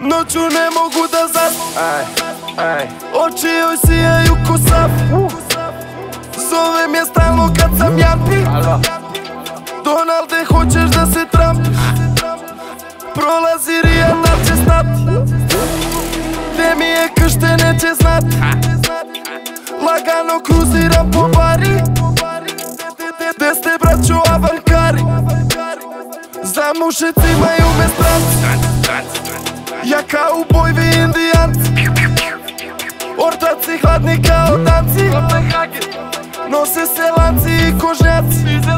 Noću ne mogu da zaspim, oči joj sijaju ko sap. Zovem je stalno kad sam jampi. Donalde, hoćeš da se trampiš? Prolazi Rijad, da će stati. Gde mi je kršte neće znati. Lagano kruziram po bari. Gde ste braćo avankari? Za mušec imaju me stranci. Ja kauboj, vi indijanci. Ortaci hladni kao danci. Nose se lanci i kožnjaci.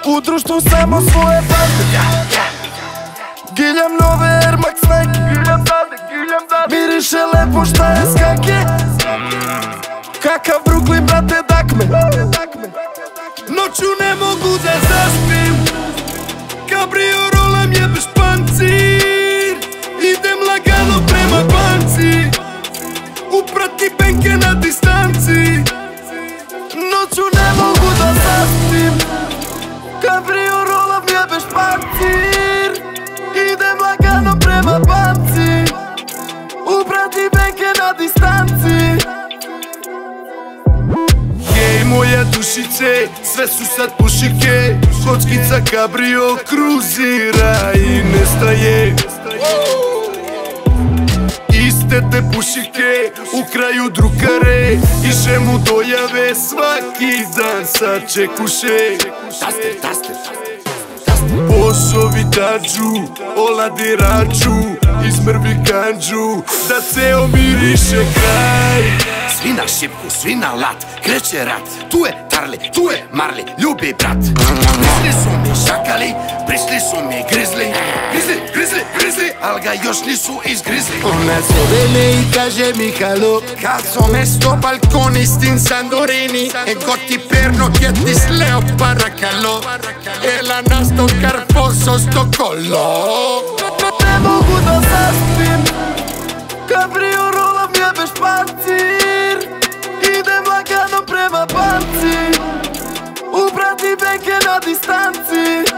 U društvu samo svoje bande. Giljam nove Air Max Nike. Miriše lepo šta je skake. Kakav Brooklyn, brate, dakme. Noću ne mogu da zaspim. Cabrio rolam, jebeš pancir. Idem lagano prema banci. Uprati benke na distanci. Noću ne mogu da zaspim. Cabrio rolam, jebeš pancir. Idem lagano prema banci. Uprati benke na distanci. Hej moja dušice, sve su sad pušike. Kockica Cabrio kruzira i nestaje. Iste te pušike u kraju drukare. Iše mu dojave svaki dan sa čekuše. Taster Bošovi dađu, oladi rađu. Izmrvi kanđu, da ceo miriše kraj. Svi na šipku, svi na lat, kreće rat. Tu je Tarli, tu je Marli, ljubi brat. Prišli su mi šakali, prišli su mi grizli. Grizli, al ga još nisu izgrizli. Ona zove me i kaže mi halo. Calzo mesto balconi in Sandorini. E gotti perno che ti sleo paracalo. E la nasto carposo sto collo. Ne mogu da zaspim. Cabrio rolam, jebeš pancir. Idem lagano prema banci. Uprati benke na distanci.